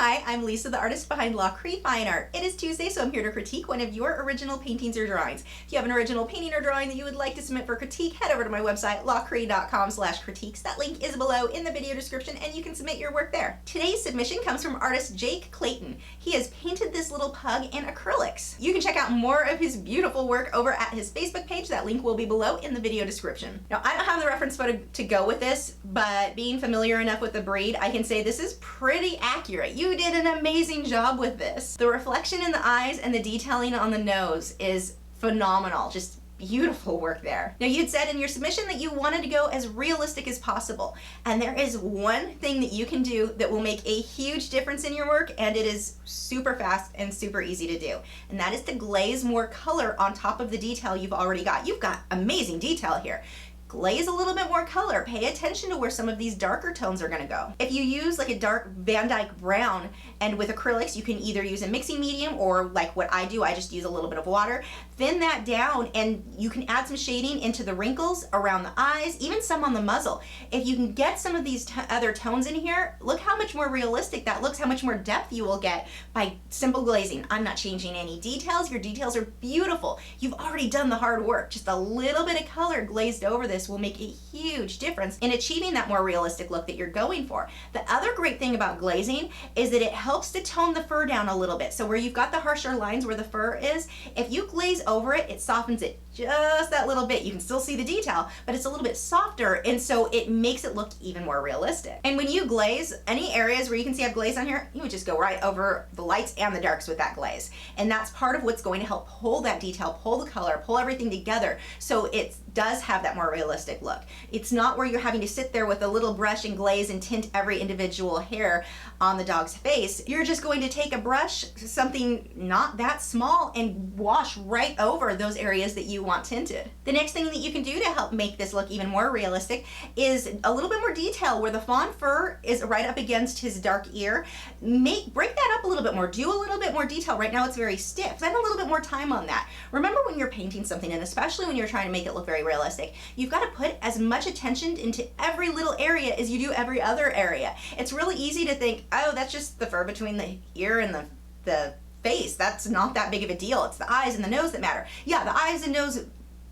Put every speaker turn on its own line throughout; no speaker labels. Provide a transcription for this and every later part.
Hi, I'm Lisa, the artist behind Lachri Fine Art. It is Tuesday, so I'm here to critique one of your original paintings or drawings. If you have an original painting or drawing that you would like to submit for critique, head over to my website, lachri.com/critiques. That link is below in the video description, and you can submit your work there. Today's submission comes from artist Jake Clayton. He has painted this little pug in acrylics. You can check out more of his beautiful work over at his Facebook page. That link will be below in the video description. Now, I don't have the reference photo to go with this, but being familiar enough with the breed, I can say this is pretty accurate. You did an amazing job with this. The reflection in the eyes and the detailing on the nose is phenomenal. Just beautiful work there. Now, you'd said in your submission that you wanted to go as realistic as possible, and there is one thing that you can do that will make a huge difference in your work, and it is super fast and super easy to do, and that is to glaze more color on top of the detail you've already got. You've got amazing detail here. Glaze a little bit more color. Pay attention to where some of these darker tones are gonna go. If you use like a dark Van Dyke brown, and with acrylics, you can either use a mixing medium or like what I do, I just use a little bit of water. Thin that down and you can add some shading into the wrinkles around the eyes, even some on the muzzle. If you can get some of these other tones in here, look how much more realistic that looks, how much more depth you will get by simple glazing. I'm not changing any details. Your details are beautiful. You've already done the hard work. Just a little bit of color glazed over this will make a huge difference in achieving that more realistic look that you're going for. The other great thing about glazing is that it helps to tone the fur down a little bit. So where you've got the harsher lines where the fur is, if you glaze over it, it softens it just that little bit. You can still see the detail, but it's a little bit softer, and so it makes it look even more realistic. And when you glaze, any areas where you can see I've glaze on here, you would just go right over the lights and the darks with that glaze. And that's part of what's going to help pull that detail, pull the color, pull everything together, so it does have that more realistic look. It's not where you're having to sit there with a little brush and glaze and tint every individual hair on the dog's face. You're just going to take a brush, something not that small, and wash right over those areas that you want tinted. The next thing that you can do to help make this look even more realistic is a little bit more detail where the fawn fur is right up against his dark ear. Break that up a little bit more. Do a little bit more detail. Right now it's very stiff. Spend a little bit more time on that. Remember, when you're painting something, and especially when you're trying to make it look very realistic, you've got to put as much attention into every little area as you do every other area. It's really easy to think, oh, that's just the fur between the ear and the face. That's not that big of a deal. It's the eyes and the nose that matter. Yeah, the eyes and nose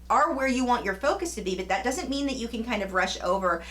are where you want your focus to be, but that doesn't mean that you can kind of rush over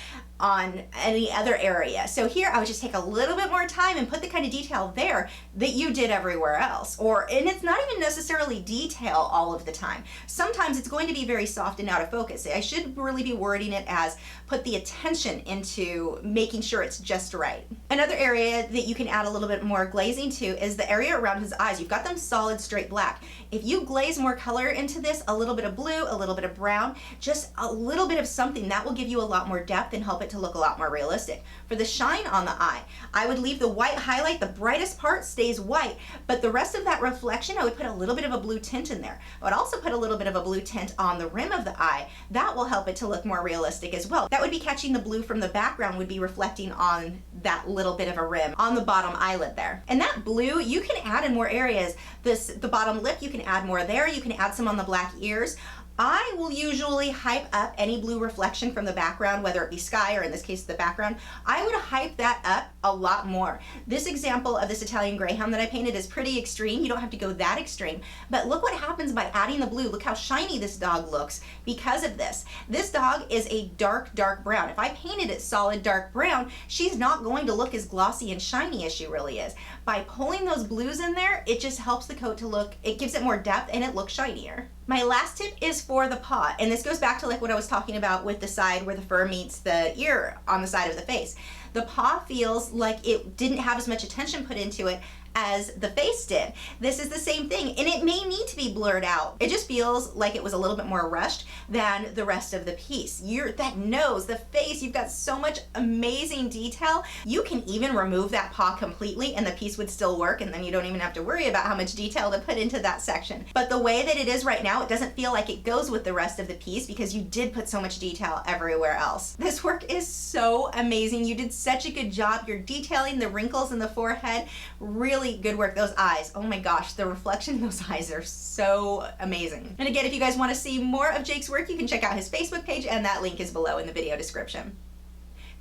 on any other area. So here I would just take a little bit more time and put the kind of detail there that you did everywhere else. And it's not even necessarily detail all of the time. Sometimes it's going to be very soft and out of focus. I should really be wording it as put the attention into making sure it's just right. Another area that you can add a little bit more glazing to is the area around his eyes. You've got them solid, straight black. If you glaze more color into this, a little bit of blue, a little bit of brown, just a little bit of something, that will give you a lot more depth and help it to look a lot more realistic. For the shine on the eye, I would leave the white highlight. The brightest part stays white, but the rest of that reflection, I would put a little bit of a blue tint in there. I would also put a little bit of a blue tint on the rim of the eye. That will help it to look more realistic as well. That would be catching the blue from the background, would be reflecting on that little bit of a rim on the bottom eyelid there. And that blue you can add in more areas. The bottom lip, you can add more there. You can add some on the black ears. I will usually hype up any blue reflection from the background, whether it be sky or in this case the background. I would hype that up a lot more. This example of this Italian Greyhound that I painted is pretty extreme. You don't have to go that extreme, but look what happens by adding the blue. Look how shiny this dog looks because of this. This dog is a dark, dark brown. If I painted it solid dark brown, she's not going to look as glossy and shiny as she really is. By pulling those blues in there, it just helps the coat to look, it gives it more depth and it looks shinier. My last tip is for the paw, and this goes back to like what I was talking about with the side where the fur meets the ear on the side of the face. The paw feels like it didn't have as much attention put into it as the face did. This is the same thing, and it may need to be blurred out. It just feels like it was a little bit more rushed than the rest of the piece. That nose, the face, you've got so much amazing detail. You can even remove that paw completely and the piece would still work, and then you don't even have to worry about how much detail to put into that section. But the way that it is right now, it doesn't feel like it goes with the rest of the piece because you did put so much detail everywhere else. This work is so amazing. You did such a good job. You're detailing the wrinkles in the forehead. Really good work. Those eyes, oh my gosh, the reflection in those eyes are so amazing. And again, if you guys want to see more of Jake's work, you can check out his Facebook page, and that link is below in the video description.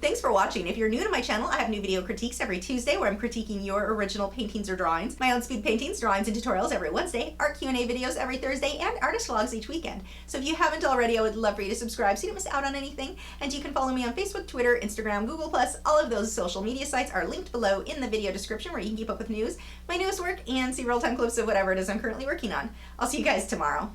Thanks for watching. If you're new to my channel, I have new video critiques every Tuesday where I'm critiquing your original paintings or drawings, my own speed paintings, drawings, and tutorials every Wednesday, art Q&A videos every Thursday, and artist vlogs each weekend. So if you haven't already, I would love for you to subscribe so you don't miss out on anything. And you can follow me on Facebook, Twitter, Instagram, Google+. All of those social media sites are linked below in the video description where you can keep up with news, my newest work, and see real-time clips of whatever it is I'm currently working on. I'll see you guys tomorrow.